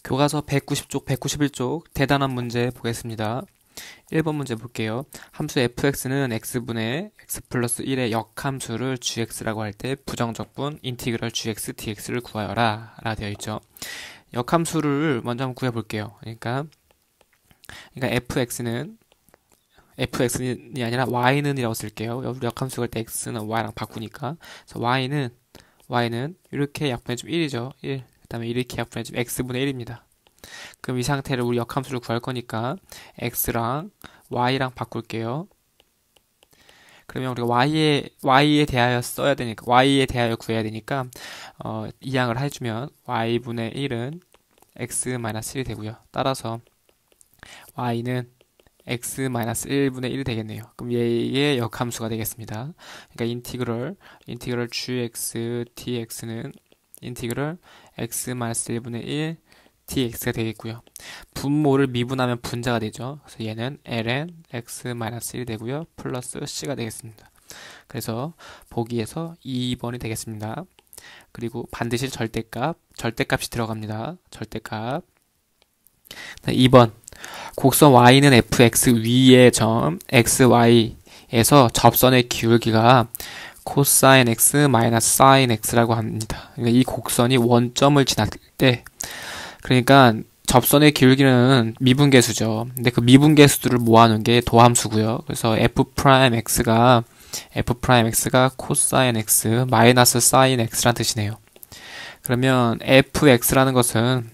교과서 190쪽, 191쪽 대단한 문제 보겠습니다. 1번 문제 볼게요. 함수 fx는 x분의 x 플러스 1의 역함수를 gx라고 할 때 부정적분 인티그럴 gx dx를 구하여라 라고 되어 있죠. 역함수를 먼저 한번 구해볼게요. 그러니까 fx는 아니라 y는 이라고 쓸게요. 우리 역함수 할 때 x는 y랑 바꾸니까. 그래서 y는 이렇게 약분해주면 1이죠. 1. 그 다음에 이렇게 약분해주면 x분의 1입니다. 그럼 이 상태를 우리 역함수를 구할 거니까 x랑 y랑 바꿀게요. 그러면 우리가 y에 대하여 써야 되니까, y에 대하여 구해야 되니까, 이항을 해주면 y분의 1은 x-1이 되고요. 따라서 y는 x-1분의 1이 되겠네요. 그럼 얘의 역함수가 되겠습니다. 그러니까 인티그럴 gx dx는 인티그럴 x-1분의 1 dx가 되겠고요. 분모를 미분하면 분자가 되죠. 그래서 얘는 ln x-1이 되고요. 플러스 c가 되겠습니다. 그래서 보기에서 2번이 되겠습니다. 그리고 반드시 절대값이 들어갑니다. 절대값. 2번 곡선 y는 fx 위의 점 xy에서 접선의 기울기가 코사인 x 마이너스 사인 x라고 합니다. 그러니까 이 곡선이 원점을 지날 때, 그러니까 접선의 기울기는 미분계수죠. 근데 그 미분계수들을 모아놓은 게 도함수고요. 그래서 f'x가 코사인 x 마이너스 사인 x란 뜻이네요. 그러면 fx라는 것은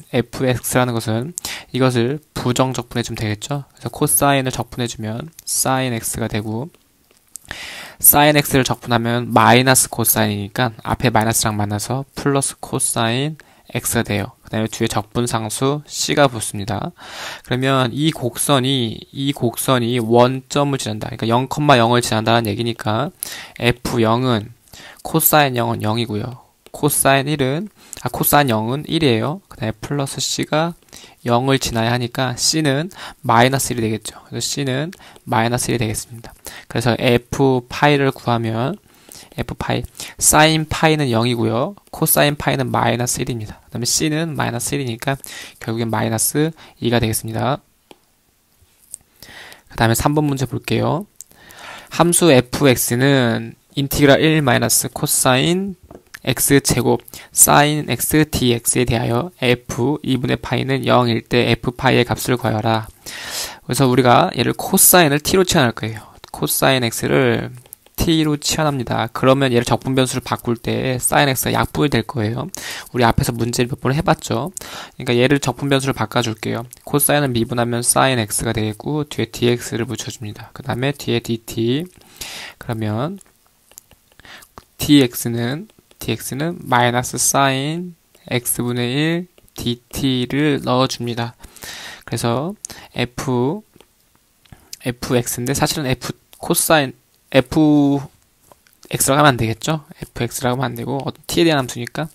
이것을 부정 적분해주면 되겠죠. 그래서 코사인을 적분해주면 사인 x가 되고, 사인 x를 적분하면 마이너스 코사인이니까 앞에 마이너스랑 만나서 플러스 코사인 x가 돼요. 그 다음에 뒤에 적분상수 c가 붙습니다. 그러면 이 곡선이 원점을 지난다. 그러니까 0,0을 지난다는 얘기니까 f0은 코사인 0은 0이고요. 코사인 0은 1이에요. 그 다음에 플러스 c가 0을 지나야 하니까 c는 마이너스 1이 되겠죠. 그래서 c는 마이너스 1이 되겠습니다. 그래서 f파이를 구하면 f파이, 사인 파이는 0이고요. 코사인 파이는 마이너스 1입니다. 그 다음에 c는 마이너스 1이니까 결국엔 마이너스 2가 되겠습니다. 그 다음에 3번 문제 볼게요. 함수 fx는 인티그랄 1 마이너스 코사인 x제곱 사인 x dx에 대하여 f 2분의 파이는 0일 때 f파이의 값을 구하여라. 그래서 우리가 얘를 코사인을 t로 치환할 거예요. 코사인 x를 t로 치환합니다. 그러면 얘를 적분 변수를 바꿀 때 sin x가 약분이 될 거예요. 우리 앞에서 문제를 몇 번 해봤죠. 그러니까 얘를 적분 변수를 바꿔줄게요. 코사인을 미분하면 sin x가 되겠고 뒤에 dx를 붙여줍니다. 그 다음에 뒤에 dt. 그러면 dx는 마이너스 sin x분의 1 dt를 넣어줍니다. 그래서 fx인데 사실은 fx라고 하면 안 되겠죠? fx라고 하면 안 되고 t에 대한 함수니까.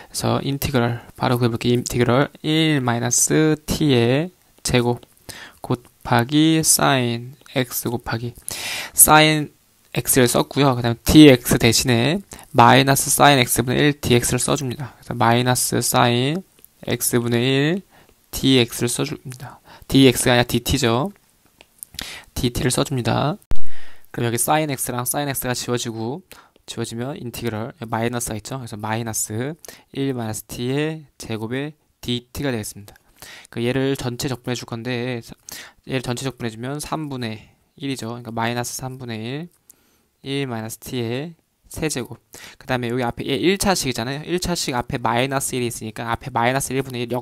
그래서 인티그럴 바로 구해볼게요. 인티그럴 1 마이너스 t의 제곱 곱하기 sin x 곱하기 sin x를 썼고요. 그 다음에 dx 대신에 마이너스 sin x분의 1 dx를 써줍니다. 그래서 마이너스 sin x분의 1 dx를 써줍니다. dx가 아니라 dt죠. dt를 써줍니다. 그럼 여기 sin x랑 sin x가 지워지면 인티그럴 마이너스가 있죠. 그래서 마이너스 1 마이너스 t의 제곱에 dt가 되겠습니다. 얘를 전체 적분해 줄 건데 얘를 전체 적분해 주면 3분의 1이죠. 그러니까 마이너스 3분의 1 마이너스 t의 세제곱. 그 다음에 여기 앞에 얘 1차식이잖아요. 1차식 앞에 마이너스 1이 있으니까 앞에 마이너스 1분의 1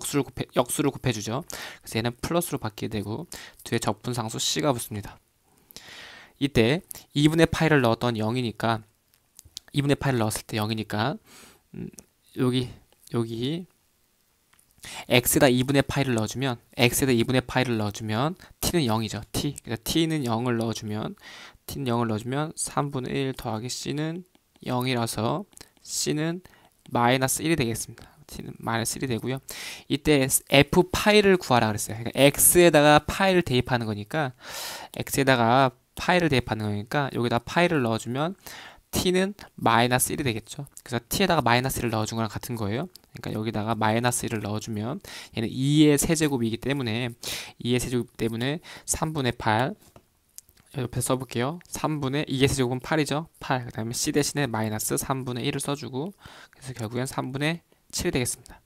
역수를 곱해주죠. 그래서 얘는 플러스로 바뀌게 되고 뒤에 적분상수 c가 붙습니다. 이때 2분의 파이를 넣었던 0이니까 2분의 파이를 넣었을 때 0이니까 여기 x에다 2분의 파이를 넣어주면 t는 0이죠. 그래서 t는 0을 넣어주면 3분의 1 더하기 c는 0이라서 c는 마이너스 1이 되겠습니다. t는 마이너스 1이 되고요. 이때 f파이를 구하라 그랬어요. 그러니까 x에다가 파이를 대입하는 거니까 여기다 파이를 넣어주면 t는 마이너스 1이 되겠죠. 그래서 t에다가 마이너스 1을 넣어준 거랑 같은 거예요. 그러니까 여기다가 마이너스 1을 넣어주면 얘는 2의 세제곱이기 때문에 2의 세제곱 때문에 3분의 8 옆에 써볼게요. 3분의 2의 세제곱은 8이죠. 8. 그 다음에 c 대신에 마이너스 3분의 1을 써주고 그래서 결국엔 3분의 7이 되겠습니다.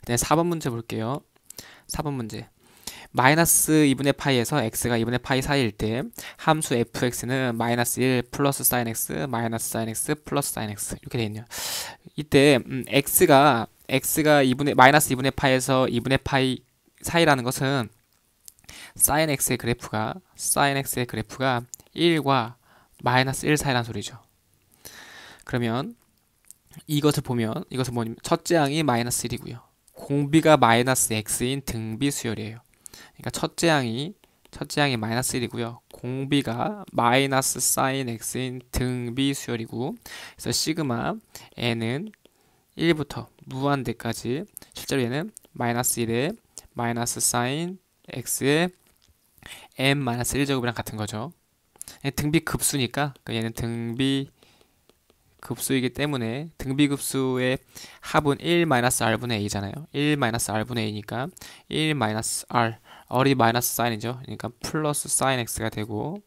그 다음에 4번 문제 볼게요. 4번 문제. 마이너스 2분의 파이에서 x가 2분의 파이 사이일 때 함수 fx는 마이너스 1 플러스 사인 x 마이너스 사인 x 플러스 사인 x 이렇게 되어 있네요. 이때 x가 마이너스 2분의 파이에서 2분의 파이 사이라는 것은 사인 x의 그래프가 1과 마이너스 1 사이라는 소리죠. 그러면 이것을 보면 첫째 항이 마이너스 1이고요. 공비가 마이너스 x인 등비 수열이에요. 그러니까 첫째 항이 마이너스 1이고요. 공비가 마이너스 사인 x인 등비 수열이고 그래서 시그마 n은 1부터 무한대까지 실제로 얘는 마이너스 1에 마이너스 사인 x의 m 마이너스 1제곱이랑 같은 거죠. 등비 급수니까 얘는 등비 급수이기 때문에 등비급수의 합은 1-r분의 a잖아요. 1-r분의 a니까 1-r r이 마이너스 사인이죠. 그러니까 플러스 사인 x가 되고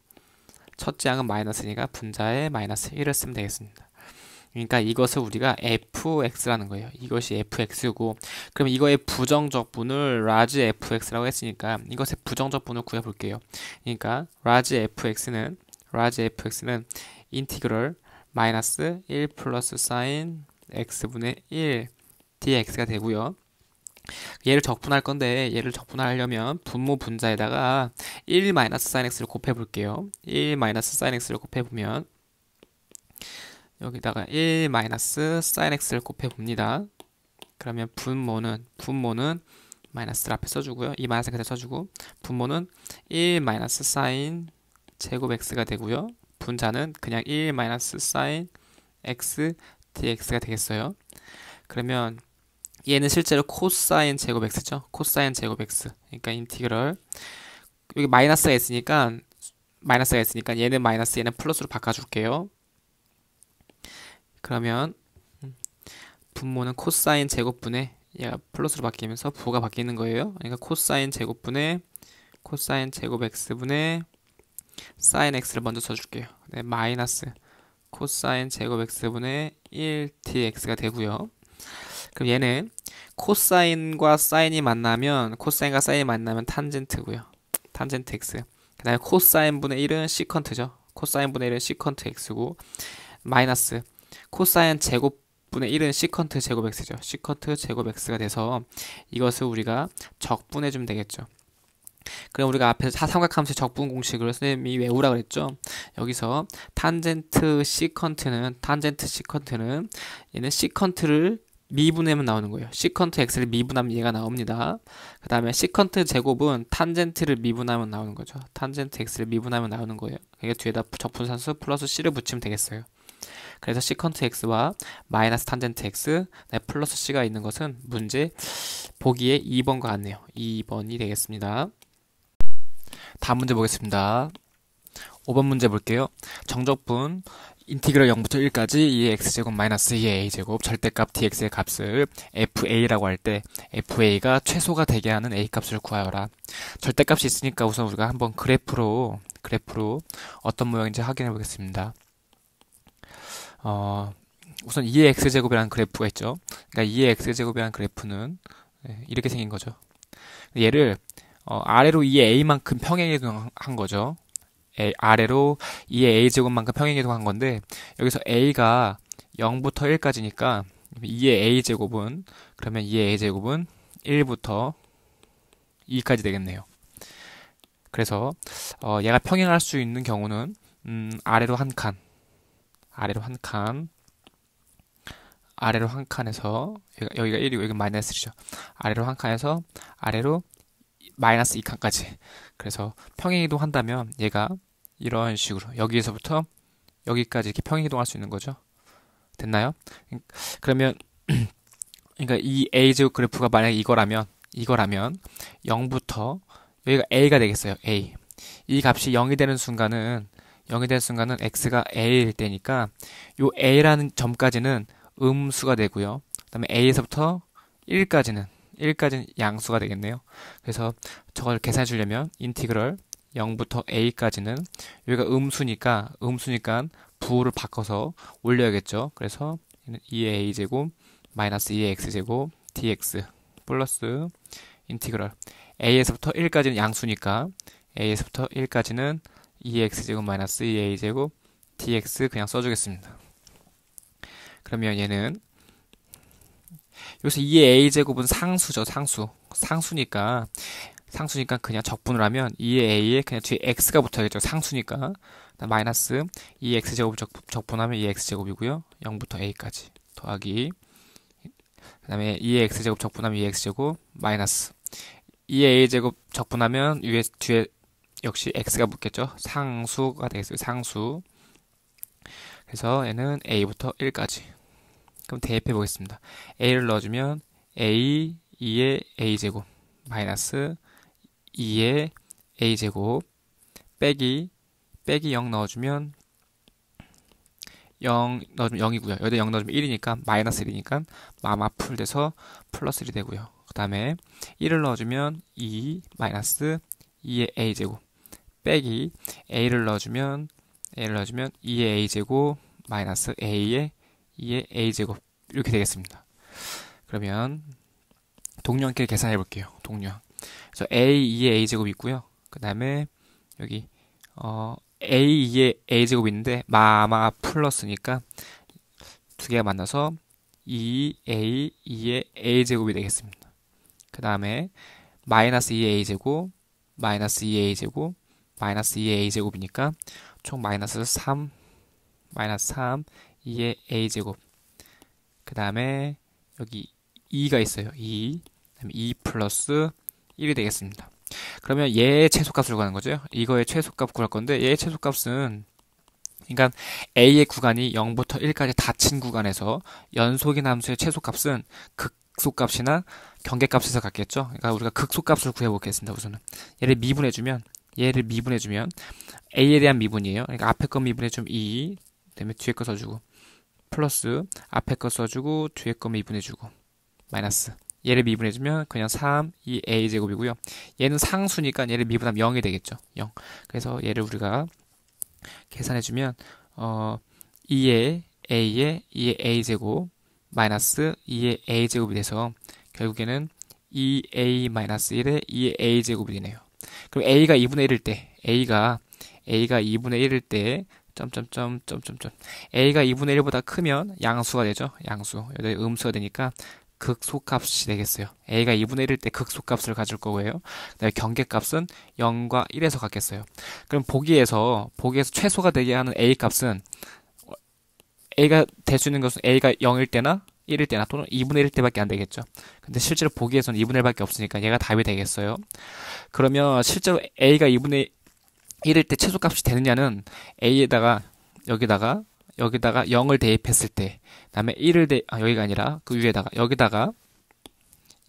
첫째 항은 마이너스니까 분자에 마이너스 1을 쓰면 되겠습니다. 그러니까 이것을 우리가 fx라는 거예요. 이것이 fx고 그럼 이거의 부정적분을 라지 fx라고 했으니까 이것의 부정적분을 구해볼게요. 그러니까 라지 fx는 인티그럴 마이너스 1 플러스 사인 x분의 1 dx가 되고요. 얘를 적분할 건데 얘를 적분하려면 분모 분자에다가 1 마이너스 사인 x를 곱해볼게요. 1 마이너스 사인 x를 곱해보면 여기다가 1 마이너스 사인 x를 곱해봅니다. 그러면 분모는 마이너스를 앞에 써주고요. 이 마이너스 그대로 써주고 분모는 1 마이너스 사인 제곱 x가 되고요. 분자는 그냥 1 마이너스 사인 x dx가 되겠어요. 그러면 얘는 실제로 코사인 제곱 x죠. 코사인 제곱 x. 그러니까 인티그럴 여기 마이너스가 있으니까 얘는 마이너스 얘는 플러스로 바꿔줄게요. 그러면 분모는 코사인 제곱분의 얘가 플러스로 바뀌면서 부호가 바뀌는 거예요. 그러니까 코사인 제곱분의 코사인 제곱 x분의 사인 x를 먼저 써줄게요. 네, 마이너스 코사인 제곱 x분의 1 dx가 되고요. 그럼 얘는 코사인과 사인이 만나면 탄젠트고요. 탄젠트 x. 그 다음에 코사인분의 1은 시컨트죠. 코사인분의 1은 시컨트 x고 마이너스 코사인 제곱분의 1은 시컨트 제곱 x죠. 시컨트 제곱 x가 돼서 이것을 우리가 적분해주면 되겠죠. 그럼 우리가 앞에서 삼각함수의 적분 공식을 선생님이 외우라 그랬죠. 여기서 탄젠트 시컨트는 얘는 시컨트를 미분하면 나오는 거예요. 시컨트 x를 미분하면 얘가 나옵니다. 그 다음에 시컨트 제곱은 탄젠트를 미분하면 나오는 거죠. 탄젠트 x를 미분하면 나오는 거예요. 그러니까 뒤에다 적분산수 플러스 c를 붙이면 되겠어요. 그래서 시컨트 x와 마이너스 탄젠트 x 플러스 c가 있는 것은 문제 보기에 2번과 같네요. 2번이 되겠습니다. 다음 문제 보겠습니다. 5번 문제 볼게요. 정적분 인티그럴 0부터 1까지 2의 x제곱 마이너스 2의 a제곱 절대값 dx의 값을 fa라고 할 때 fa가 최소가 되게 하는 a 값을 구하여라. 절대값이 있으니까 우선 우리가 한번 그래프로 어떤 모양인지 확인해 보겠습니다. 우선 2의 x제곱이라는 그래프가 있죠. 그러니까 2의 x제곱이라는 그래프는 이렇게 생긴 거죠. 얘를 아래로 2의 a만큼 평행이동한 거죠. 아래로 2의 a제곱만큼 평행이동한 건데 여기서 a가 0부터 1까지니까 2의 a제곱은 그러면 2의 a제곱은 1부터 2까지 되겠네요. 그래서 얘가 평행할 수 있는 경우는 아래로 한 칸에서 여기가 1이고 여기가 마이너스 1이죠. 아래로 한 칸에서 아래로 마이너스 2칸까지. 그래서 평행이동 한다면 얘가 이런 식으로 여기에서부터 여기까지 이렇게 평행이동할 수 있는 거죠. 됐나요? 그러면 그러니까 이 a제곱 그래프가 만약에 이거라면 0부터 여기가 a가 되겠어요. a. 이 값이 0이 되는 순간은 0이 되는 순간은 x가 a일 때니까 요 a라는 점까지는 음수가 되고요. 그 다음에 a에서부터 1까지는 양수가 되겠네요. 그래서 저걸 계산해 주려면 인티그럴 0부터 a까지는 여기가 음수니까 부호를 바꿔서 올려야겠죠. 그래서 2의 a제곱 마이너스 2의 x제곱 dx 플러스 인티그럴 a에서부터 1까지는 양수니까 a에서부터 1까지는 2x제곱 마이너스 2a제곱 dx 그냥 써주겠습니다. 그러면 얘는 여기서 2의 a제곱은 상수죠. 상수니까 그냥 적분을 하면 2의 a에 그냥 뒤에 x가 붙어야겠죠. 상수니까 마이너스 2x제곱 적분하면 2x제곱이고요. 0부터 a까지 더하기 그 다음에 2의 x제곱 적분하면 2x제곱 마이너스 2의 a제곱 적분하면 뒤에 역시 x가 붙겠죠. 상수가 되겠어요. 상수. 그래서 얘는 a부터 1까지. 그럼 대입해 보겠습니다. a를 넣어주면 a 2의 a제곱 마이너스 2의 a제곱 빼기 0 넣어주면 0이고요. 여기다 0 넣어주면 1이니까 마이너스 1이니까 마마풀 돼서 플러스 1이 되고요. 그 다음에 1을 넣어주면 2 마이너스 2의 a제곱 빼기 a를 넣어주면 2의 a제곱 마이너스 a의 2의 a제곱 이렇게 되겠습니다. 그러면 동량끼리 계산해 볼게요. 동량. 그래서 a 2의 a제곱 있고요. 그 다음에 여기 a 2의 a제곱 있는데 마마 플러스니까 두 개가 만나서 2a 2의 a제곱이 되겠습니다. 그 다음에 마이너스 2의 a제곱 마이너스 2의 a제곱 마이너스 2의 a제곱이니까 총 마이너스 3 2의 a제곱 그 다음에 여기 2가 있어요. 2 그다음에 2 플러스 1이 되겠습니다. 그러면 얘의 최소값을 구하는 거죠. 이거의 최소값 구할 건데 얘의 최소값은 그러니까 a의 구간이 0부터 1까지 닫힌 구간에서 연속인 함수의 최소값은 극소값이나 경계값에서 갖겠죠. 그러니까 우리가 극소값을 구해보겠습니다. 우선은 얘를 미분해주면 a에 대한 미분이에요. 그러니까 앞에 거 미분해주면 2 그다음에 뒤에 거 써주고 플러스 앞에 거 써주고 뒤에 거 미분해주고 마이너스 얘를 미분해주면 그냥 3, 2a 제곱이고요. 얘는 상수니까 얘를 미분하면 0이 되겠죠. 0. 그래서 얘를 우리가 계산해주면 2의 a의 a 제곱 마이너스 2의 a 제곱이 돼서 결국에는 2a 마이너스 1의 2의 a 제곱이 되네요. 그럼 a가 2분의 1일 때 a가 2분의 1일 때 a가 2분의 1보다 크면 양수가 되죠. 양수. 여기 음수가 되니까 극소값이 되겠어요. a가 2분의 1일 때 극소값을 가질 거고요. 그다음에 경계값은 0과 1에서 갖겠어요. 그럼 보기에서 최소가 되게 하는 a 값은 a가 될 수 있는 것은 a가 0일 때나 1일 때나 또는 2분의 1일 때밖에 안 되겠죠. 근데 실제로 보기에서는 2분의 1밖에 없으니까 얘가 답이 되겠어요. 그러면 실제로 a가 2분의 1일 때 최소값이 되느냐는 a에다가 여기다가 0을 대입했을 때, 그다음에 1을 여기가 아니라 그 위에다가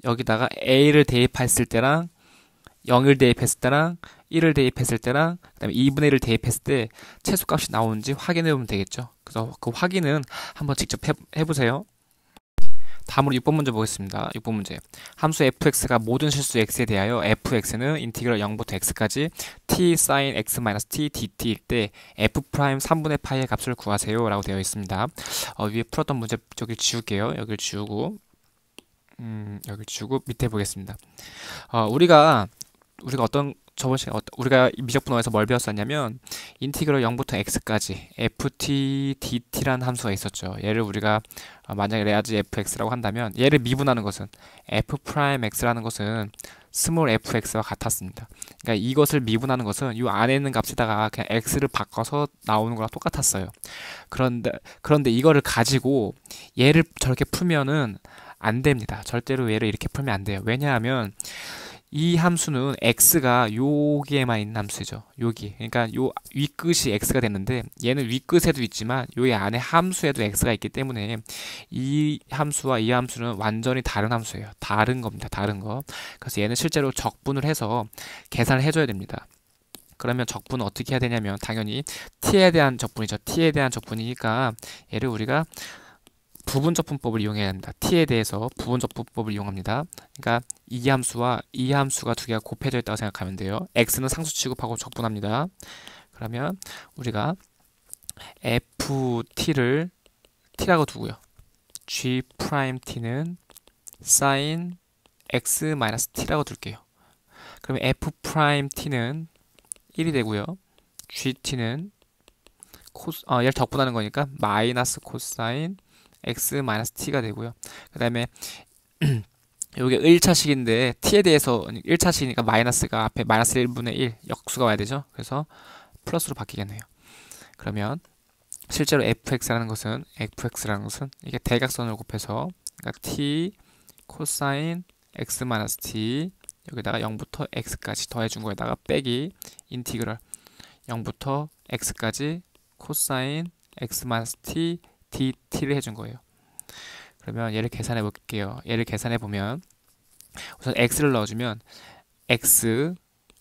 여기다가 a를 대입했을 때랑 0을 대입했을 때랑 1을 대입했을 때랑 그다음에 2분의 1을 대입했을 때 최소값이 나오는지 확인해 보면 되겠죠. 그래서 그 확인은 한번 직접 해보세요. 다음으로 6번 문제 보겠습니다. 6번 문제. 함수 fx가 모든 실수 x에 대하여 fx는 인티그럴 0부터 x까지 t sin x-t dt일 때 f 프라임 3분의 파이의 값을 구하세요 라고 되어 있습니다. 위에 풀었던 문제 여기 지울게요. 여기를 지우고 밑에 보겠습니다. 우리가 저번 시간에 우리가 미적분호에서 뭘 배웠었냐면 인티그럴 0부터 x까지 ft dt라는 함수가 있었죠. 얘를 우리가 만약에 레아지 fx라고 한다면 얘를 미분하는 것은 f 프라임 x라는 것은 스몰 fx와 같았습니다. 그러니까 이것을 미분하는 것은 이 안에 있는 값에다가 그냥 x를 바꿔서 나오는 거랑 똑같았어요. 그런데 이거를 가지고 얘를 저렇게 풀면은 안 됩니다. 절대로 얘를 이렇게 풀면 안 돼요. 왜냐하면 이 함수는 x가 여기에만 있는 함수죠. 여기. 그러니까 요 윗끝이 x가 됐는데 얘는 윗끝에도 있지만 여기 안에 함수에도 x가 있기 때문에 이 함수와 이 함수는 완전히 다른 함수예요. 다른 겁니다. 다른 거. 그래서 얘는 실제로 적분을 해서 계산을 해줘야 됩니다. 그러면 적분은 어떻게 해야 되냐면 당연히 t에 대한 적분이죠. t에 대한 적분이니까 얘를 우리가 부분적분법을 이용해야 합니다. t에 대해서 부분적분법을 이용합니다. 그러니까 이 함수와 이 함수가 두 개가 곱해져 있다고 생각하면 돼요. x는 상수 취급하고 적분합니다. 그러면 우리가 ft를 t라고 두고요. g't는 sin x-t라고 둘게요. 그러면 f't는 1이 되고요. gt는 얘를 적분하는 거니까 마이너스 코사인 x-t가 되고요. 그 다음에 요게 1차식인데 t에 대해서 1차식이니까 마이너스가 앞에 마이너스 1분의 1 역수가 와야 되죠. 그래서 플러스로 바뀌겠네요. 그러면 실제로 fx라는 것은 이게 대각선을 곱해서 그러니까 t 코사인 x-t 여기다가 0부터 x까지 더해준 거에다가 빼기 인티그럴 0부터 x까지 코사인 x-t dt를 해준 거예요. 그러면 얘를 계산해 볼게요. 얘를 계산해 보면 우선 x를 넣어주면 x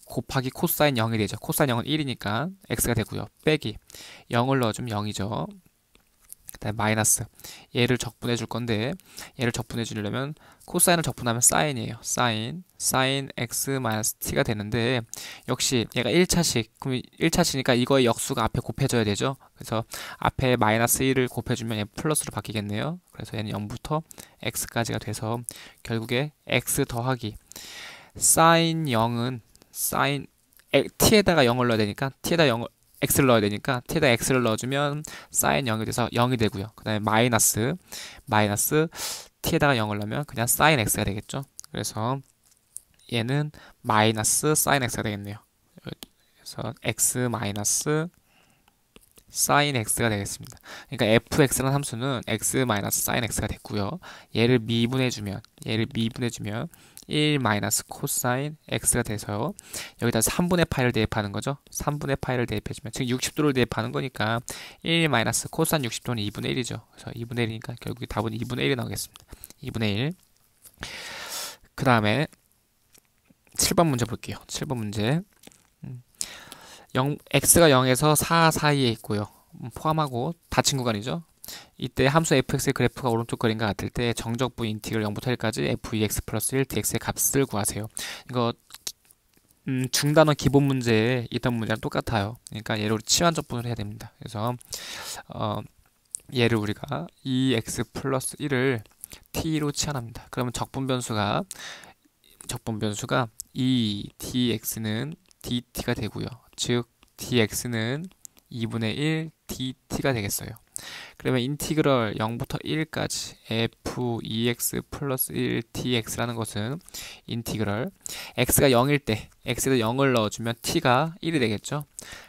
곱하기 코사인 0이 되죠. 코사인 0은 1이니까 x가 되고요. 빼기 0을 넣어주면 0이죠. 그 다음에 마이너스 얘를 적분해 줄 건데 얘를 적분해 주려면 코사인을 적분하면 사인이에요. 사인 x-t가 되는데 역시 얘가 1차식 그럼 1차식이니까 이거의 역수가 앞에 곱해져야 되죠. 그래서 앞에 마이너스 1을 곱해주면 얘 플러스로 바뀌겠네요. 그래서 얘는 0부터 x까지가 돼서 결국에 x 더하기 사인 0은 사인 t에다가 0을 넣어야 되니까 t에다 0을 x를 넣어야 되니까 t에다 x를 넣어주면 사인 0이 돼서 0이 되고요. 그 다음에 마이너스 t에다가 0을 넣으면 그냥 사인 x가 되겠죠. 그래서 얘는 마이너스 사인 x가 되겠네요. 그래서 x 마이너스 사인 x가 되겠습니다. 그러니까 fx라는 함수는 x 마이너스 사인 x가 됐고요. 얘를 미분해주면 1 마이너스 코사인 x가 돼서 여기다 3분의 파이를 대입하는 거죠. 3분의 파이를 대입해주면 지금 60도를 대입하는 거니까 1 마이너스 코사인 60도는 2분의 1이죠. 그래서 2분의 1이니까 결국 답은 2분의 1이 나오겠습니다. 2분의 1. 그 다음에 7번 문제 볼게요. 7번 문제. x가 0에서 4 사이에 있고요. 포함하고 닫힌 구간이죠. 이때 함수 fx의 그래프가 오른쪽 그림과 같을 때 정적분 인티그럴 0부터 1까지 f2x 플러스 1 dx의 값을 구하세요. 이거 중단원 기본 문제에 있던 문제랑 똑같아요. 그러니까 얘를 우리 치환적분을 해야 됩니다. 그래서 얘를 우리가 2x 플러스 1을 t로 치환합니다. 그러면 적분 변수가 2 dx는 dt가 되고요. 즉 dx는 2분의 1 dt가 되겠어요. 그러면 인티그럴 0부터 1까지 f2x 플러스 1 dx라는 것은 인티그럴 x가 0일 때 x에다 0을 넣어주면 t가 1이 되겠죠.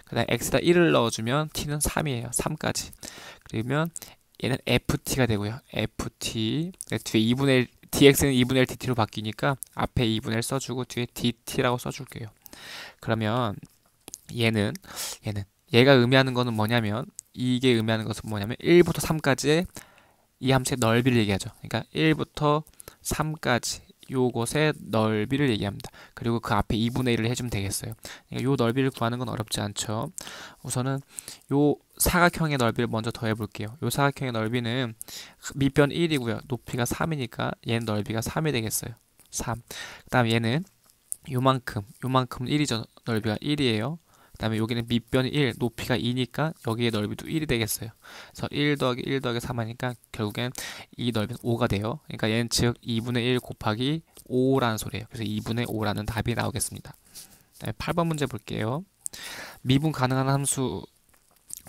그 다음에 x에다 1을 넣어주면 t는 3이에요. 3까지. 그러면 얘는 ft가 되고요. ft 뒤에 2분의 1 dx는 2분의 1 dt로 바뀌니까 앞에 2분의 1 써주고 뒤에 dt라고 써줄게요. 그러면 얘가 의미하는 것은 뭐냐면 이게 의미하는 것은 뭐냐면 1부터 3까지의 이 함수의 넓이를 얘기하죠. 그러니까 1부터 3까지 요것의 넓이를 얘기합니다. 그리고 그 앞에 2분의 1을 해주면 되겠어요. 그러니까 요 넓이를 구하는 건 어렵지 않죠. 우선은 요 사각형의 넓이를 먼저 더해 볼게요. 요 사각형의 넓이는 밑변 1이고요. 높이가 3이니까 얘는 넓이가 3이 되겠어요. 3. 그 다음 얘는 요만큼 1이죠. 넓이가 1이에요. 그 다음에 여기는 밑변이 1, 높이가 2니까 여기의 넓이도 1이 되겠어요. 그래서 1 더하기 1 더하기 3 하니까 결국엔 이 넓이는 5가 돼요. 그러니까 얘는 즉 2분의 1 곱하기 5라는 소리예요. 그래서 2분의 5라는 답이 나오겠습니다. 8번 문제 볼게요. 미분 가능한 함수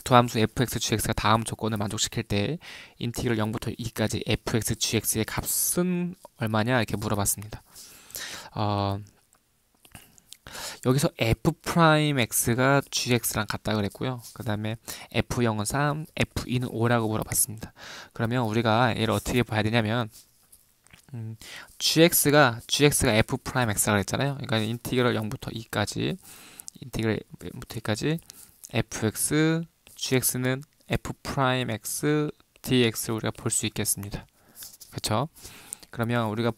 두 함수 fx, gx가 다음 조건을 만족시킬 때 인티그럴 0부터 2까지 fx, gx의 값은 얼마냐 이렇게 물어봤습니다. 여기서 f'x가 gx랑 같다 그랬고요. 그 다음에 f0은 3, f2는 5라고 물어봤습니다. 그러면 우리가 얘를 어떻게 봐야 되냐면 gx가 f'x라고 그랬잖아요. 그러니까 인티그럴 0부터 2까지 fx, gx는 f'x, dx를 우리가 볼 수 있겠습니다. 그렇죠? 그러면 우리가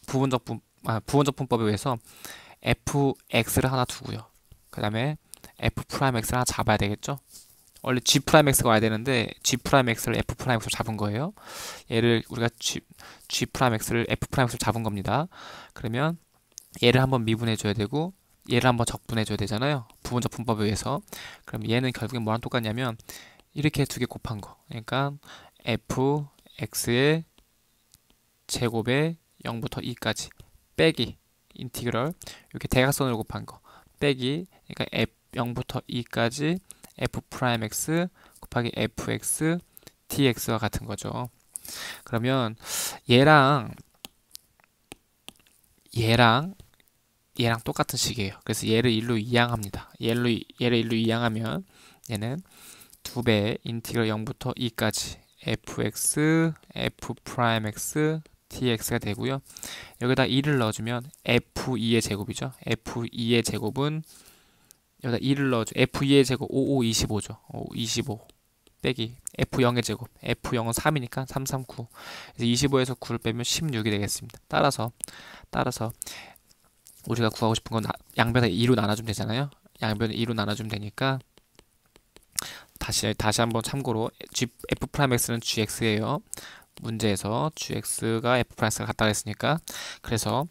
부분적분법에 의해서 fx를 하나 두고요. 그 다음에 f 프라임 x를 하나 잡아야 되겠죠. 원래 g 프라임 x가 와야 되는데 g 프라임 x를 f 프라임 x로 잡은 거예요. 얘를 우리가 g 프라임 x를 f 프라임 x로 잡은 겁니다. 그러면 얘를 한번 미분해 줘야 되고 얘를 한번 적분해 줘야 되잖아요. 부분적분법에 의해서. 그럼 얘는 결국엔 뭐랑 똑같냐면 이렇게 두 개 곱한 거. 그러니까 f x의 제곱에 0부터 2까지 빼기 인티그럴 이렇게 대각선으로 곱한 거 빼기 그러니까 f 0부터 2까지 f 프라임 x 곱하기 fx dx와 같은 거죠. 그러면 얘랑 똑같은 식이에요. 그래서 얘를 1로 이항합니다. 얘를 1로 이항하면 얘는 2배 인티그럴 0부터 2까지 fx f 프라임 x dx가 되고요. 여기다 2를 넣어주면 f2의 제곱이죠. f2의 제곱은 여기다 2를 넣어줘. f2의 제곱 5, 5, 25죠. 25 빼기 f0의 제곱 f0은 3이니까 3, 3, 9 그래서 25에서 9를 빼면 16이 되겠습니다. 따라서 우리가 구하고 싶은 건 양변을 2로 나눠주면 되잖아요. 양변을 2로 나눠주면 되니까 다시 한번 참고로 f'(x는 gx예요. 문제에서 gx가 f'가 같다고 했으니까 그래서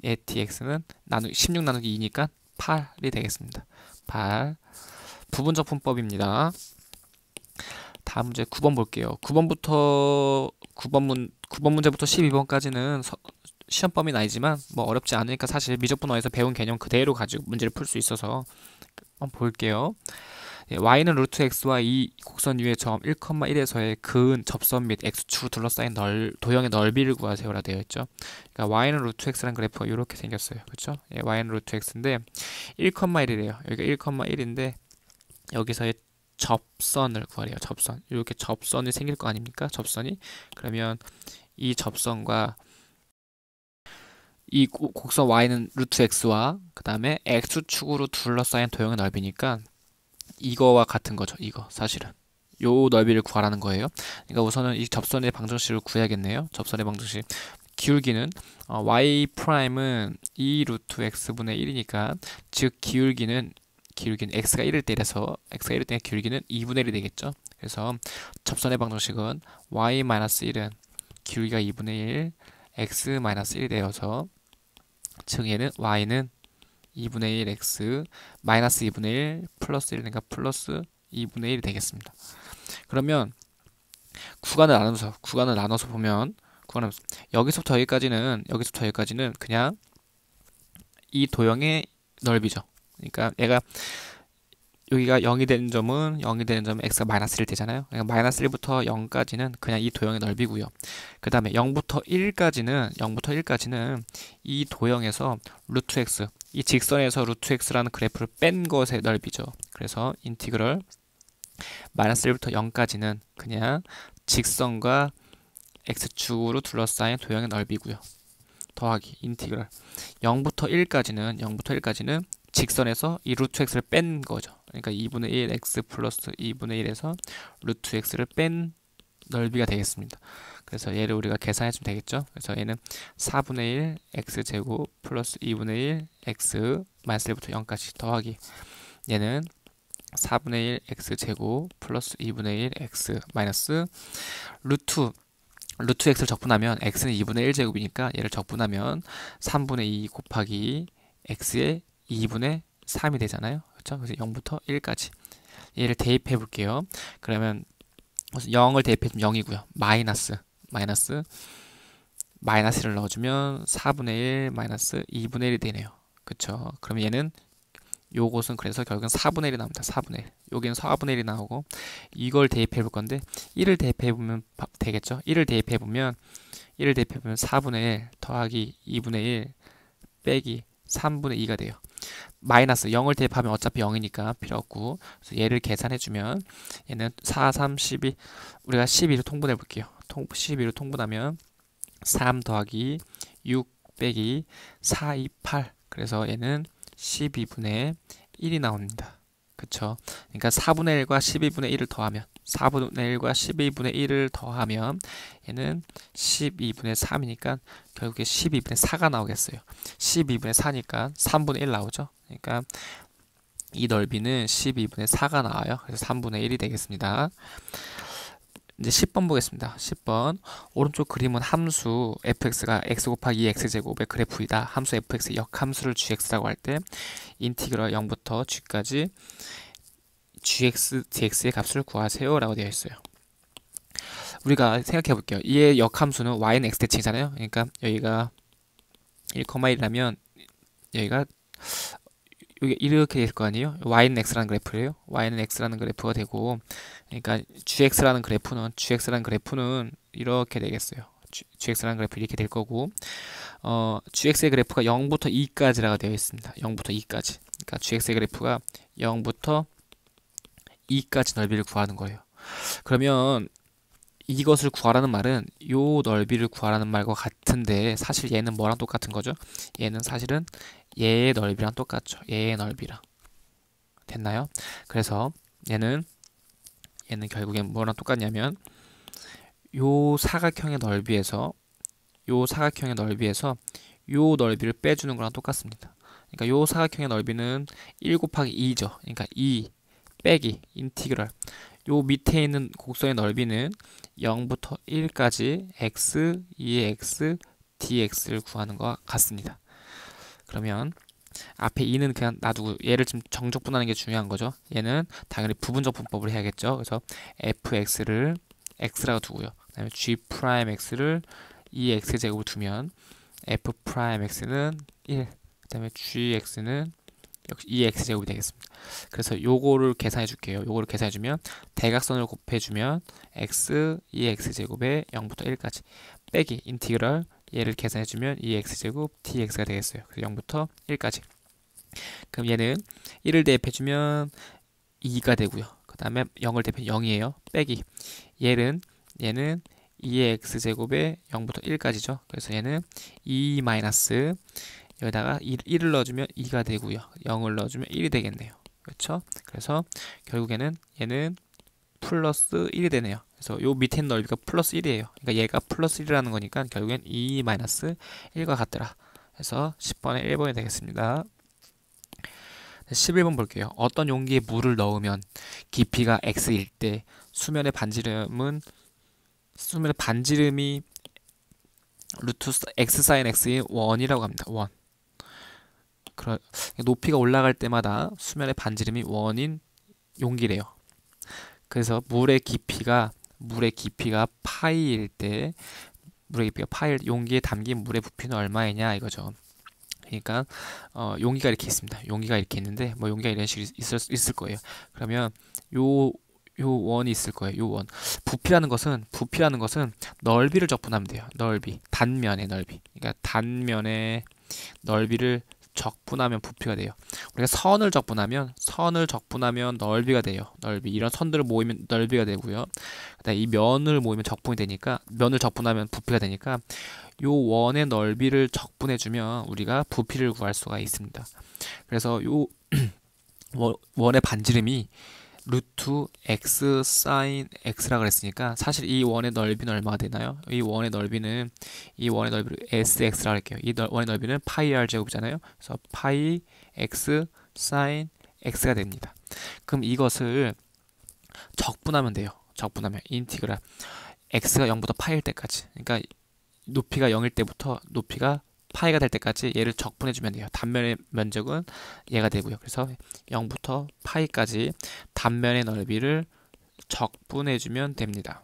얘 dx는 16 나누기 2니까 8이 되겠습니다. 8 부분적분법입니다. 다음 문제 9번 볼게요. 9번 문제부터 12번까지는 시험 범위는 아니지만 뭐 어렵지 않으니까 사실 미적분어에서 배운 개념 그대로 가지고 문제를 풀 수 있어서 한번 볼게요. y는 루트 x와 이 곡선 위의 점 1,1에서의 근, 접선 및 x축으로 둘러싸인 도형의 넓이를 구하세요라 되어 있죠. 그러니까 y는 루트 x라는 그래프가 이렇게 생겼어요. 그렇죠? y는 루트 x인데 1,1이래요. 여기가 1,1인데 여기서의 접선을 구하래요. 접선. 이렇게 접선이 생길 거 아닙니까? 접선이. 그러면 이 접선과 이 곡선 y는 루트 x와 그 다음에 x축으로 둘러싸인 도형의 넓이니까 이거와 같은 거죠. 이거 사실은 요 넓이를 구하라는 거예요. 그러니까 우선은 이 접선의 방정식을 구해야겠네요. 접선의 방정식 기울기는 y 프라임은 2 루트 x분의 1이니까 즉 기울기는 x가 1일 때 이래서 x가 1일 때 기울기는 2분의 1이 되겠죠. 그래서 접선의 방정식은 y-1은 기울기가 2분의 1 x-1이 되어서 즉 얘는 y는 2분의 1 x 마이너스 2분의 1 플러스 1이니까 플러스 2분의 1이 되겠습니다. 그러면 구간을 나눠서 보면 여기서부터 여기까지는 그냥 이 도형의 넓이죠. 그러니까 얘가 여기가 0이 되는 점은 x가 마이너스 1 되잖아요. 그러니까 마이너스 1부터 0까지는 그냥 이 도형의 넓이고요. 그 다음에 0부터 1까지는 이 도형에서 루트 x, 이 직선에서 루트 x라는 그래프를 뺀 것의 넓이죠. 그래서 인티그럴 마이너스 1부터 0까지는 그냥 직선과 x축으로 둘러싸인 도형의 넓이고요. 더하기 인티그럴 0부터 1까지는 직선에서 이 루트 x를 뺀 거죠. 그러니까 2분의 1 x 플러스 2분의 1에서 루트 x를 뺀 넓이가 되겠습니다. 그래서 얘를 우리가 계산해 주면 되겠죠. 그래서 얘는 4분의 1 x제곱 플러스 2분의 1 x 마이너스 1부터 0까지 더하기 얘는 4분의 1 x제곱 플러스 2분의 1 x 마이너스 루트 x를 적분하면 x는 2분의 1제곱이니까 얘를 적분하면 3분의 2 곱하기 x의 2분의 3이 되잖아요. 그렇죠? 그래서 0부터 1까지 얘를 대입해 볼게요. 그러면 0을 대입해주면 0이고요. 마이너스를 넣어주면 4분의 1 마이너스 2분의 1이 되네요. 그쵸? 그럼 얘는 요것은 그래서 결국은 4분의 1이 나옵니다. 4분의 1. 여기는 4분의 1이 나오고 이걸 대입해 볼 건데 1을 대입해 보면 되겠죠? 1을 대입해 보면 4분의 1 더하기 2분의 1 빼기 3분의 2가 돼요. 마이너스 0을 대입하면 어차피 0이니까 필요 없고 그래서 얘를 계산해 주면 얘는 4, 3, 12 우리가 12로 통분해 볼게요. 12로 통분하면 3 더하기 6 빼기 4, 2, 8 그래서 얘는 12분의 1이 나옵니다. 그쵸? 그러니까 4분의 1과 12분의 1을 더하면 4분의 1과 12분의 1을 더하면 얘는 12분의 3이니까 결국에 12분의 4가 나오겠어요. 12분의 4니까 3분의 1 나오죠. 그러니까 이 넓이는 12분의 4가 나와요. 그래서 3분의 1이 되겠습니다. 이제 10번 보겠습니다. 10번 오른쪽 그림은 함수 fx가 x 곱하기 2x제곱의 그래프이다. 함수 fx의 역함수를 gx라고 할 때 인티그럴 0부터 g까지 gx, dx의 값을 구하세요 라고 되어 있어요. 우리가 생각해 볼게요. 이의 역함수는 y는 x 대칭이잖아요. 그러니까 여기가 1,1이라면 여기가 여기 이렇게 될 거 아니에요? y는 x라는 그래프예요. y는 x라는 그래프가 되고, 그러니까 gx라는 그래프는 이렇게 되겠어요. gx라는 그래프 이렇게 될 거고, gx의 그래프가 0부터 2까지라고 되어 있습니다. 0부터 2까지. 그러니까 gx의 그래프가 0부터 2까지 넓이를 구하는 거예요. 그러면 이것을 구하라는 말은 요 넓이를 구하라는 말과 같은데 사실 얘는 뭐랑 똑같은 거죠? 얘는 사실은 얘의 넓이랑 똑같죠. 얘의 넓이랑. 됐나요? 그래서 얘는 결국엔 뭐랑 똑같냐면 요 사각형의 넓이에서 요 넓이를 빼주는 거랑 똑같습니다. 그러니까 요 사각형의 넓이는 1 곱하기 2죠. 그러니까 2 빼기 인티그럴 요 밑에 있는 곡선의 넓이는 0부터 1까지 x, 2x, dx를 구하는 것과 같습니다. 그러면 앞에 2는 그냥 놔두고 얘를 지금 정적분하는 게 중요한 거죠. 얘는 당연히 부분적 분법을 해야겠죠. 그래서 fx를 x라고 두고요. 그다음에 g'x를 2x제곱을 두면 f'x는 1, 그다음에 gx는 역시 2x제곱이 되겠습니다. 그래서 요거를 계산해 줄게요. 요거를 계산해 주면 대각선을 곱해 주면 x 2x제곱에 0부터 1까지 빼기 인티그럴 얘를 계산해 주면 2x제곱 dx가 되겠어요. 그래서 0부터 1까지. 그럼 얘는 1을 대입해 주면 2가 되고요. 그 다음에 0을 대입해 0이에요. 빼기 얘는 2x제곱에 0부터 1까지죠. 그래서 얘는 2 마이너스 여기다가 1을 넣어주면 2가 되고요. 0을 넣어주면 1이 되겠네요. 그렇죠? 그래서 결국에는 얘는 플러스 1이 되네요. 그래서 요 밑에 있는 넓이가 플러스 1이에요. 그러니까 얘가 플러스 1이라는 거니까 결국엔 2 마이너스 1과 같더라. 그래서 10번에 1번이 되겠습니다. 11번 볼게요. 어떤 용기에 물을 넣으면 깊이가 x일 때 수면의 반지름이 루트 x 사인 x의 1이라고 합니다. 1. 높이가 올라갈 때마다 수면의 반지름이 1인 용기래요. 그래서 물의 깊이가 파이일 때 용기에 담긴 물의 부피는 얼마이냐 이거죠. 그러니까 용기가 이렇게 있습니다. 용기가 이렇게 있는데 뭐 용기가 이런 식으로 있을 거예요. 그러면 요 원이 있을 거예요. 요 원. 부피라는 것은 넓이를 적분하면 돼요. 단면의 넓이. 그러니까 단면의 넓이를 적분하면 부피가 돼요. 우리가 선을 적분하면 넓이가 돼요. 이런 선들을 모이면 넓이가 되고요. 그다음에 이 면을 모이면 적분이 되니까 면을 적분하면 부피가 되니까 요 원의 넓이를 적분해 주면 우리가 부피를 구할 수가 있습니다. 그래서 요 원의 반지름이 루트 x 사인 x라 그랬으니까 사실 이 원의 넓이는 얼마가 되나요? 이 원의 넓이를 sx라 할게요. 이 원의 넓이는 파이 r 제곱이잖아요. 그래서 파이 x 사인 x가 됩니다. 그럼 이것을 적분하면 돼요. 인티그랄 x가 0부터 파이일 때까지. 그러니까 높이가 0일 때부터 높이가 파이가 될 때까지 얘를 적분해주면 돼요. 단면의 면적은 얘가 되고요. 그래서 0부터 파이까지 단면의 넓이를 적분해주면 됩니다.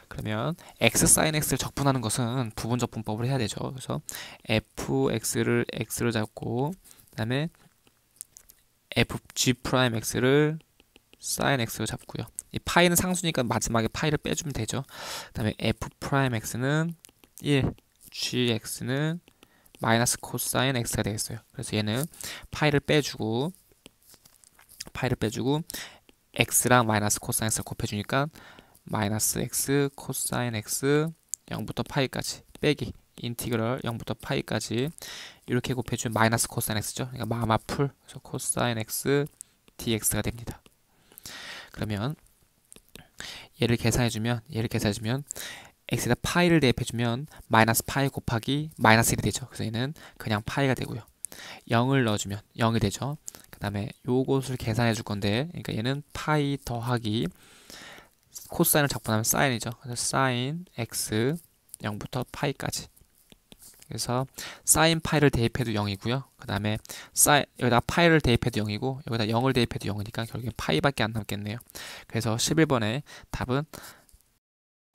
그러면 x sin x를 적분하는 것은 부분적 분법을 해야 되죠. 그래서 fx를 x로 잡고 그 다음에 fg'(x를) sin x로 잡고요. 이 파이는 상수니까 마지막에 파이를 빼주면 되죠. 그 다음에 f'x는 1, gx는 마이너스 코사인 x가 되겠어요. 그래서 얘는 파이를 빼주고 x랑 마이너스 코사인 x를 곱해주니까 마이너스 x 코사인 x 0부터 파이까지 빼기 인티그럴 0부터 파이까지 이렇게 곱해주면 마이너스 코사인 x죠. 그러니까 마마풀 그래서 코사인 x dx가 됩니다. 그러면 얘를 계산해주면 x에다 파이를 대입해주면 마이너스 파이 곱하기 마이너스 1이 되죠. 그래서 얘는 그냥 파이가 되고요. 0을 넣어주면 0이 되죠. 그 다음에 요것을 계산해 줄 건데, 그러니까 얘는 파이 더하기 코사인을 적분하면 사인이죠. 그래서 사인 x 0부터 파이까지. 그래서 사인 파이를 대입해도 0이고요. 그 다음에 여기다 파이를 대입해도 0이고 여기다 0을 대입해도 0이니까 결국엔 파이밖에 안 남겠네요. 그래서 11번의 답은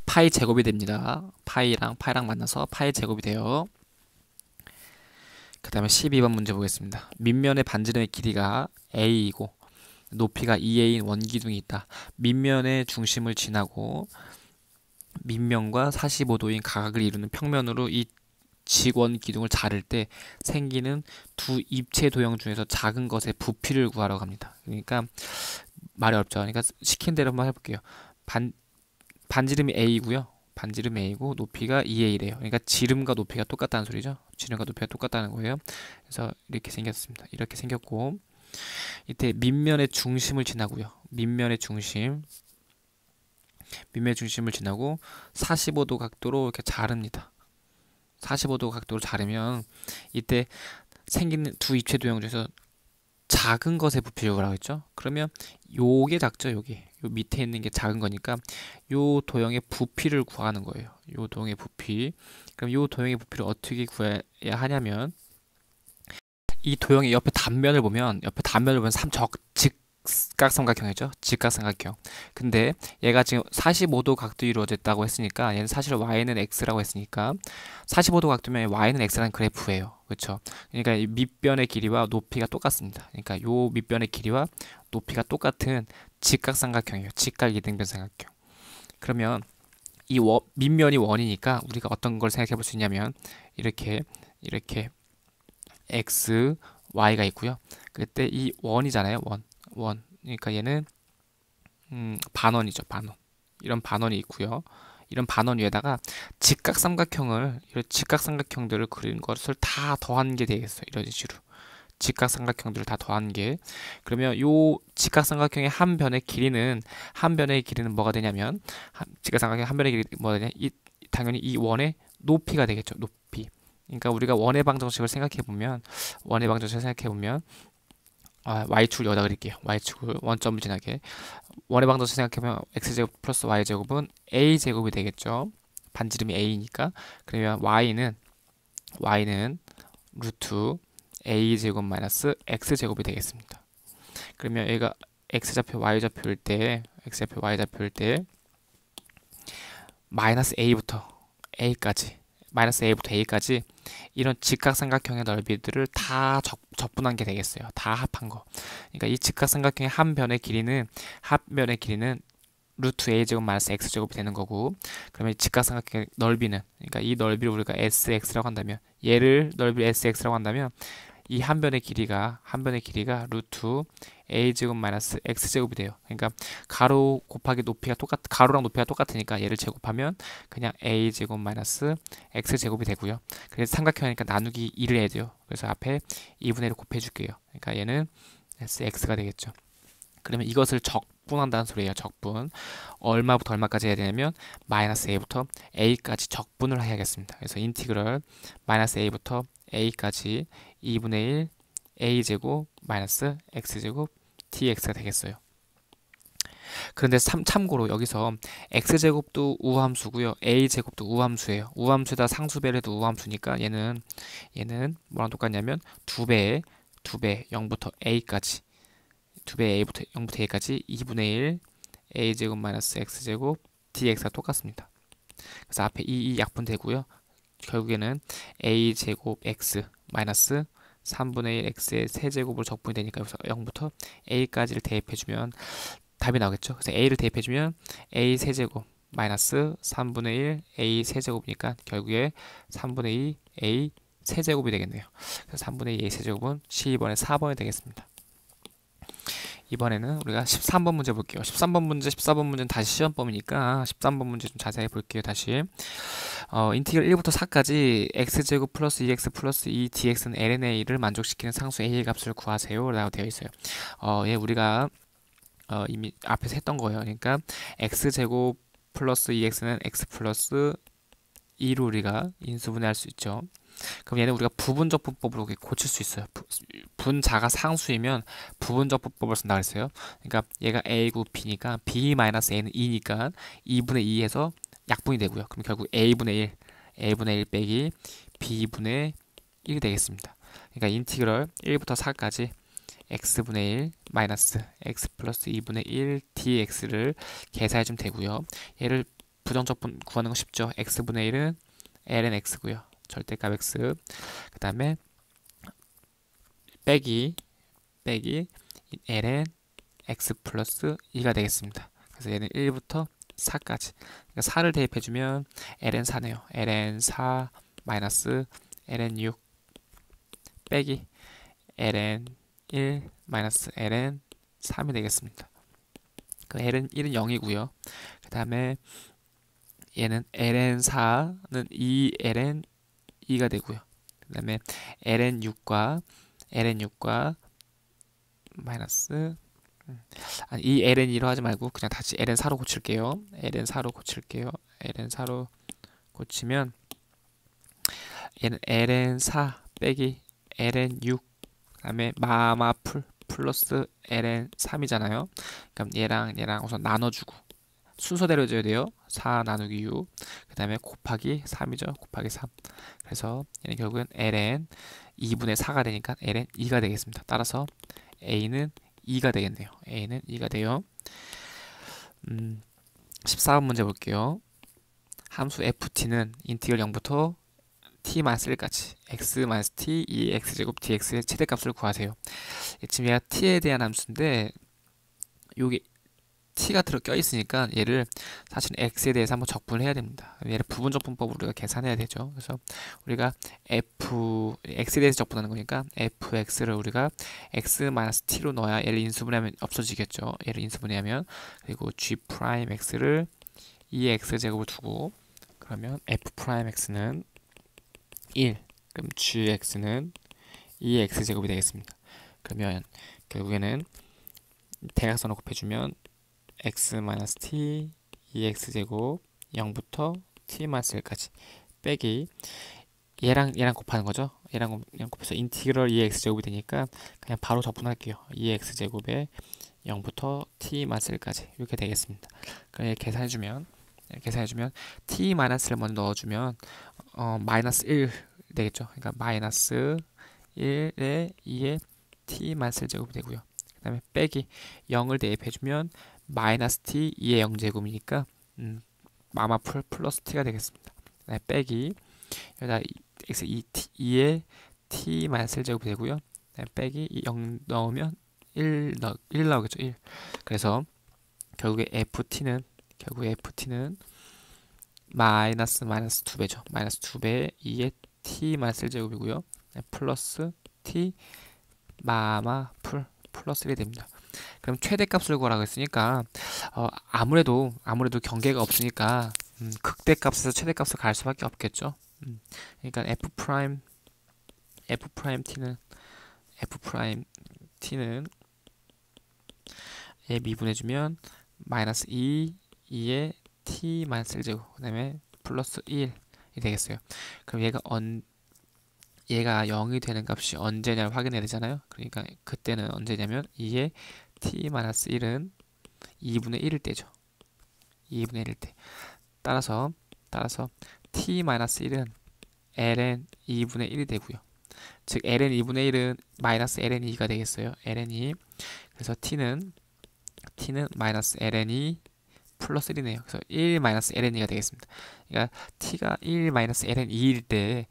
파이 제곱이 됩니다. 파이랑 만나서 파이 제곱이 돼요. 그 다음에 12번 문제 보겠습니다. 밑면의 반지름의 길이가 a이고 높이가 2a인 원기둥이 있다. 밑면의 중심을 지나고 밑면과 45도인 가각을 이루는 평면으로 이 직원 기둥을 자를 때 생기는 두 입체 도형 중에서 작은 것의 부피를 구하러 갑니다. 그러니까 말이 어렵죠. 그러니까 시킨 대로 한번 해볼게요. 반지름이 a이고요. 반지름이 a고 높이가 2a래요. 그러니까 지름과 높이가 똑같다는 소리죠. 지름과 높이가 똑같다는 거예요. 그래서 이렇게 생겼습니다. 이렇게 생겼고 이때 밑면의 중심을 지나고요. 밑면의 중심을 지나고 45도 각도로 이렇게 자릅니다. 45도 각도로 자르면 이때 생기는 두 입체 도형 중에서 작은 것의 부피를 구하라고 했죠. 그러면 요게 작죠. 요 밑에 있는 게 작은 거니까 요 도형의 부피를 구하는 거예요. 요 도형의 부피. 그럼 요 도형의 부피를 어떻게 구해야 하냐면 이 도형의 옆에 단면을 보면 직각삼각형이죠. 직각삼각형. 근데 얘가 지금 45도 각도 이루어졌다고 했으니까 얘는 사실 y는 x라고 했으니까 45도 각도면 y는 x라는 그래프예요. 그렇죠? 그러니까 이 밑변의 길이와 높이가 똑같습니다. 그러니까 요 밑변의 길이와 높이가 똑같은 직각삼각형이에요. 직각이등변 삼각형. 그러면 이 밑면이 원이니까 우리가 어떤 걸 생각해 볼 수 있냐면 이렇게 x, y가 있고요. 그때 이 원이잖아요. 원. 그러니까 얘는 반원이죠. 반원. 이런 반원이 있고요. 이런 반원 위에다가 이런 직각삼각형들을 그린 것을 다 더한 게 되겠어요. 이런 식으로. 직각삼각형들을 다 더한 게. 그러면 요 직각삼각형의 한 변의 길이는 뭐가 되냐면 직각삼각형 한 변의 길이 뭐가 되냐? 당연히 이 원의 높이가 되겠죠. 높이. 그러니까 우리가 원의 방정식을 생각해 보면 y축을 여기다 그릴게요. y축을 원점을 지나게 원의 방정식 생각해보면 x제곱 플러스 y제곱은 a제곱이 되겠죠. 반지름이 a니까. 그러면 y는 루트 a제곱 마이너스 x제곱이 되겠습니다. 그러면 얘가 x좌표 y좌표일 때 마이너스 a부터 a까지 이런 직각삼각형의 넓이들을 다 적분한 게 되겠어요. 다 합한 거. 그러니까 이 직각삼각형의 한 변의 길이는 루트 a제곱 마이너스 x제곱이 되는 거고, 그러면 이 직각삼각형의 넓이는, 그러니까 이 넓이를 우리가 sx라고 한다면, 얘를 넓이를 sx라고 한다면 이 한 변의 길이가 루트 a제곱 마이너스 x제곱이 돼요. 그러니까 가로 곱하기 가로랑 높이가 똑같으니까 얘를 제곱하면 그냥 a제곱 마이너스 x제곱이 되고요. 그래서 삼각형이니까 나누기 2를 해야 돼요. 그래서 앞에 2분의 1을 곱해줄게요. 그러니까 얘는 sx가 되겠죠. 그러면 이것을 적분한다는 소리예요. 적분. 얼마부터 얼마까지 해야 되냐면 마이너스 a부터 a까지 적분을 해야겠습니다. 그래서 인티그럴 마이너스 a부터 a까지 2분의 1 a제곱 마이너스 x제곱 dx가 되겠어요. 그런데 참고로 여기서 x제곱도 우함수고요. a제곱도 우함수예요. 우함수에다 상수배를 해도 우함수니까 얘는 뭐랑 똑같냐면 2배 0부터 a까지 2배 a부터 0부터 a까지 2분의 1 a제곱 마이너스 x제곱 dx가 똑같습니다. 그래서 앞에 이 약분되고요. 결국에는 a제곱 x 마이너스 3분의 1 x의 세제곱으로 적분이 되니까 여기서 0부터 a까지를 대입해주면 답이 나오겠죠. 그래서 a를 대입해주면 a 세제곱 마이너스 3분의 1 a 세제곱이니까 결국에 3분의 2 a 세제곱이 되겠네요. 그래서 3분의 2 a 세제곱은 12번에 4번이 되겠습니다. 이번에는 우리가 13번 문제 볼게요. 13번 문제, 14번 문제는 다시 시험범위니까 13번 문제 좀 자세히 볼게요. 다시 인티그럴 1부터 4까지 x제곱 플러스 2x 플러스 2dx는 lnA를 만족시키는 상수 a의 값을 구하세요 라고 되어 있어요. 예, 우리가 이미 앞에서 했던 거예요. 그러니까 x제곱 플러스 2x는 x 플러스 2로 우리가 인수분해할 수 있죠. 그럼 얘는 우리가 부분적 분법으로 고칠 수 있어요. 분자가 상수이면 부분적 분법을 쓴다 그랬어요. 그러니까 얘가 a고 b니까 b-a는 2니까 2분의 2에서 약분이 되고요. 그럼 결국 a분의 1 빼기 b분의 1이 되겠습니다. 그러니까 인티그럴 1부터 4까지 x분의 1 마이너스 x 플러스 2분의 1 dx를 계산해주면 되고요. 얘를 부정적분 구하는 거 쉽죠. x분의 1은 ln x고요. 절대값 x. 그 다음에 빼기 ln x 플러스 2가 되겠습니다. 그래서 얘는 1부터 4까지. 그러니까 4를 대입해주면 ln 4네요. ln 4 마이너스 ln 6 빼기 ln 1 마이너스 ln 3이 되겠습니다. 그 ln 1은 0이고요. 그 다음에 얘는 ln 4는 2ln 2가 되고요. 그 다음에 ln 6과 마이너스 아니 이 ln 2로 하지 말고 그냥 다시 ln 4로 고칠게요. ln 4로 고치면 얘는 ln 4 빼기 ln 6 그다음에 마마풀 플러스 ln 3이잖아요. 그럼 얘랑 우선 나눠주고 순서대로 해줘야 돼요. 4 나누기 6 그 다음에 곱하기 3이죠. 곱하기 3 그래서 얘는 결국엔 ln 2분의 4가 되니까 ln 2가 되겠습니다. 따라서 a는 2가 되겠네요. a는 2가 돼요. 14번 문제 볼게요. 함수 ft는 인티그럴 0부터 t-1까지 x-t 2x제곱 dx의 최대값을 구하세요. 지금 얘가 t에 대한 함수인데 여기 t가 들어 있으니까 얘를 사실 x에 대해서 한번 적분을 해야 됩니다. 얘를 부분적분법으로 우리가 계산해야 되죠. 그래서 우리가 x에 대해서 적분하는 거니까 fx를 우리가 x-t로 넣어야 얘를 인수분해하면 없어지겠죠. 얘를 인수분해하면 그리고 g'x를 2x제곱을 두고 그러면 f'x는 1 그럼 gx는 2x제곱이 되겠습니다. 그러면 결국에는 대각선을 곱해주면 x-t 2x제곱 0부터 t-1까지 빼기 얘랑 곱하는 거죠. 얘랑 곱해서 인티그럴 2x제곱이 되니까 그냥 바로 적분할게요. 2x제곱에 0부터 t-1까지 이렇게 되겠습니다. 그럼 계산해주면 t-를 먼저 넣어주면 마이너스 1 되겠죠. 그러니까 마이너스 1에 2에 t-제곱이 되고요. 그 다음에 빼기 0을 대입해주면 마이너스 t 2의 0제곱이니까 마마풀 플러스 t가 되겠습니다. 네, 빼기 여기다 x 2의 t 마이너스 1제곱이 되고요. 네, 빼기 0 넣으면 1 나오겠죠. 1. 그래서 결국에 ft는 마이너스 2배죠. 마이너스 2배 2의 t 마이너스 1제곱이고요. 네, 플러스 t 마마풀 플러스 1이 됩니다. 그럼 최대값을 구하라고 했으니까 아무래도 경계가 없으니까 극대값에서 최대값을 갈 수밖에 없겠죠. 그러니까 f't는 얘 미분해주면 마이너스 2의 t 마이너스 1제곱 그 다음에 플러스 1이 되겠어요. 그럼 얘가 0이 되는 값이 언제냐를 확인해야 되잖아요. 그러니까 그때는 언제냐면 2의 t-1은 2분의 1일 때죠. 2분의 1일 때. 따라서 t-1은 ln 2분의 1이 되고요. 즉 ln 2분의 1은 마이너스 ln 2가 되겠어요. ln 2. 그래서 t는 마이너스 ln 2 플러스 1이네요. 그래서 1 마이너스 ln 2가 되겠습니다. 그러니까 t가 1 마이너스 ln 2일 때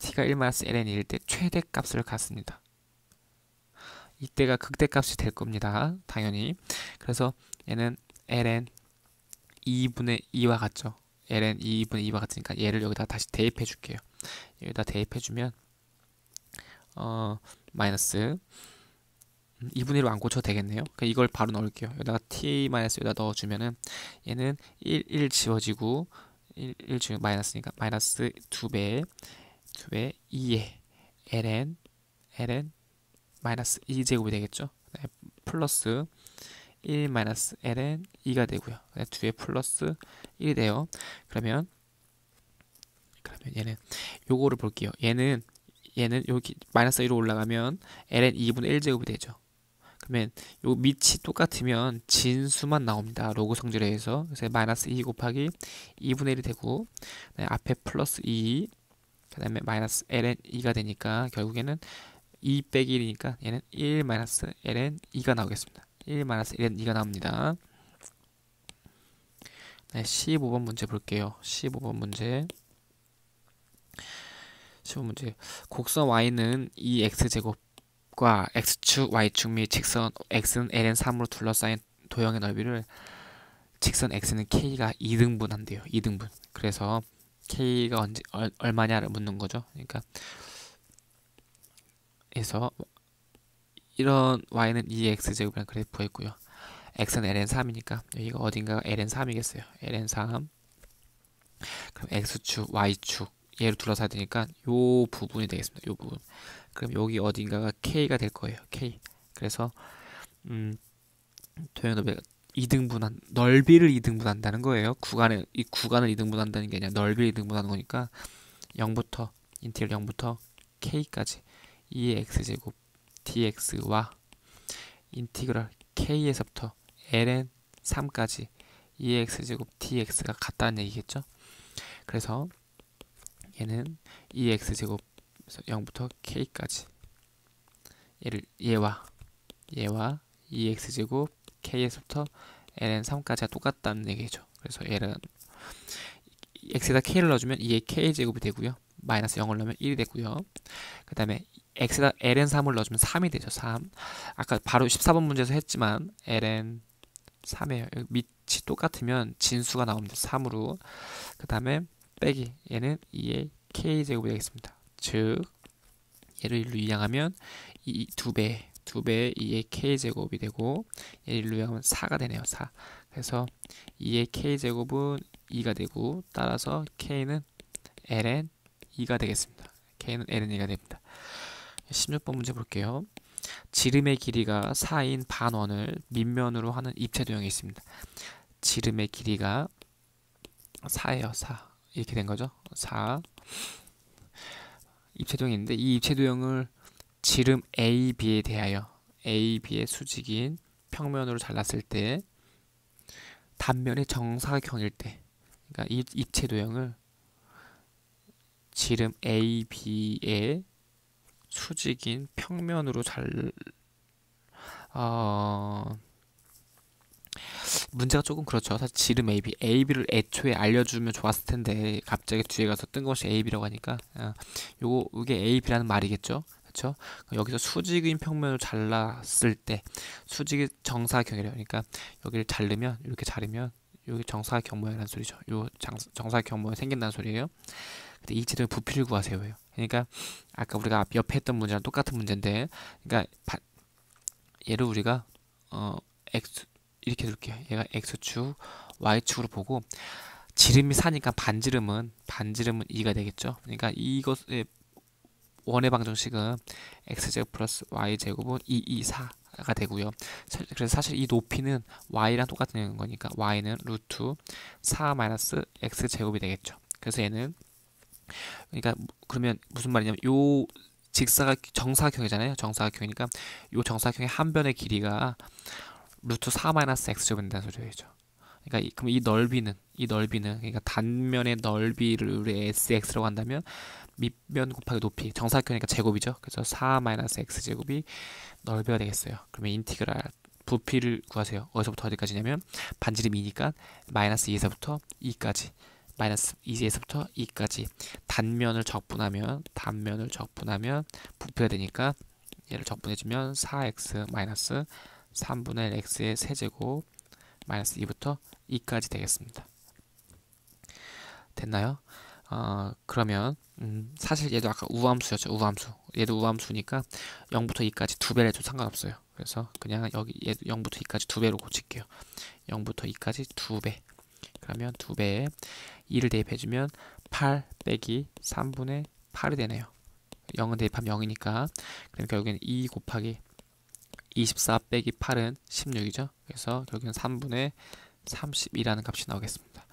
ln 2일 때 최대값을 갖습니다. 이때가 극대값이 될 겁니다. 당연히. 그래서 얘는 ln 2분의 2와 같죠. ln 2분의 2와 같으니까 얘를 여기다 다시 대입해 줄게요. 여기다 대입해 주면 마이너스 2분의 1로 안 고쳐도 되겠네요. 그러니까 이걸 바로 넣을게요. 여기다가 t 마이너스 여기다 넣어주면은 얘는 1 지워지고 1 지우면 마이너스니까 마이너스 2배 2에 ln 마이너스 2제곱이 되겠죠. 플러스 1 마이너스 ln 2가 되고요. 2에 플러스 1이 돼요. 그러면 얘는 요거를 볼게요. 얘는 얘는 여기 마이너스 1로 올라가면 ln 2분의 1제곱이 되죠. 그러면 요 밑이 똑같으면 진수만 나옵니다. 로그 성질에서. 그래서 마이너스 2 곱하기 2분의 1이 되고, 앞에 플러스 2, 그 다음에 마이너스 ln 2가 되니까 결국에는 2 빼기 1이니까 얘는 1 마이너스 ln 2가 나오겠습니다. 1 마이너스 ln 2가 나옵니다. 네, 15번 문제 볼게요. 15번 문제. 곡선 y는 2x제곱과 x축, y축 및 직선 x는 ln 3으로 둘러싸인 도형의 넓이를 직선 x는 k가 2등분한대요. 2등분. 그래서 k가 얼마냐를 묻는 거죠. 그러니까 그래서 이런 y는 2x제곱이라는 그래프가 있고요. x는 ln 3이니까 여기가 어딘가가 ln 3이겠어요. ln 3. 그럼 x축, y축 얘를 둘러싸야 되니까 요 부분이 되겠습니다. 요 부분. 그럼 여기 어딘가가 k가 될 거예요. k. 그래서 도형 넓이가 2등분한 넓이를 2등분한다는 거예요. 이 구간을 2등분한다는 게 아니라 넓이를 2등분하는 거니까 0부터 인티그럴 0부터 k까지 2의 x제곱 dx와 인티그럴 k에서부터 ln 3까지 2의 x제곱 dx가 같다는 얘기겠죠. 그래서 얘는 2x제곱 0부터 k까지 얘와 2x제곱 k에서부터 ln 3까지가 똑같다는 얘기죠. 그래서 얘는 x에다 k를 넣어주면 2의 k제곱이 되고요. 마이너스 0을 넣으면 1이 되고요. 그 다음에 x에다 ln 3을 넣어주면 3이 되죠. 3. 아까 바로 14번 문제에서 했지만 ln 3이에요. 밑이 똑같으면 진수가 나옵니다. 3으로. 그 다음에 빼기 얘는 2의 k제곱이 되겠습니다. 즉 얘를 1로 이항하면 2배 2의 k제곱이 되고 얘를 1로 이항하면 4가 되네요. 4. 그래서 2의 k제곱은 2가 되고 따라서 k는 ln 2가 되겠습니다. k는 ln 2가 됩니다. 16번 문제 볼게요. 지름의 길이가 4인 반원을 밑면으로 하는 입체도형이 있습니다. 지름의 길이가 4예요. 4. 이렇게 된 거죠. 4. 입체도형이 있는데 이 입체도형을 지름 AB에 대하여 AB의 수직인 평면으로 잘랐을 때 단면이 정사각형일 때, 그러니까 이 입체도형을 지름 AB의 수직인 평면으로 문제가 조금 그렇죠. 사실 지름 AB를 애초에 알려주면 좋았을 텐데 갑자기 뒤에 가서 뜬금없이 AB라고 하니까 이게 AB라는 말이겠죠. 그렇죠? 여기서 수직인 평면을 잘랐을 때 수직이 정사각형이래요. 그러니까 여기를 자르면 이렇게 자르면 여기 정사각형 모양이라는 소리죠. 요 정사각형 모양 생긴다는 소리예요. 근데 이 지름의 부피를 구하세요. 그러니까 아까 우리가 옆에 했던 문제랑 똑같은 문제인데, 그러니까 얘를 우리가 x 이렇게 둘게요. 얘가 x축, y축으로 보고 지름이 4니까 반지름은 2가 되겠죠. 그러니까 이것의 원의 방정식은 x제곱 플러스 y제곱은 4가 되고요. 그래서 사실 이 높이는 y랑 똑같은 거니까 y는 루트 4 마이너스 x제곱이 되겠죠. 그래서 얘는 그러니까 그러면 무슨 말이냐면 요 정사각형이잖아요. 정사각형이니까 요 정사각형의 한 변의 길이가 루트 4 마이너스 x제곱이 된다는 소리죠. 그러니까 그럼 이 넓이는 그러니까 단면의 넓이를 우리 sx라고 한다면 밑면 곱하기 높이, 정사각형이니까 제곱이죠. 그래서 4 마이너스 x제곱이 넓이가 되겠어요. 그러면 인티그랄 부피를 구하세요. 어디서부터 어디까지냐면 반지름 2니까 마이너스 2에서부터 2까지, 마이너스 2에서부터 2까지 단면을 적분하면 부피가 되니까 얘를 적분해주면 4x 마이너스 3분의 x의 세제곱 마이너스 2부터 2까지 되겠습니다. 됐나요? 그러면 사실 얘도 아까 우함수였죠. 우함수. 얘도 우함수니까 0부터 2까지 두 배를 해도 상관없어요. 그래서 그냥 여기 얘도 0부터 2까지 두 배로 고칠게요. 0부터 2까지 두 배. 그러면 두 배에 2를 대입해주면 8 빼기 3분의 8이 되네요. 0은 대입하면 0이니까. 그러니까 여기는 2 곱하기 24 빼기 8은 16이죠. 그래서 결국엔 3분의 32라는 값이 나오겠습니다.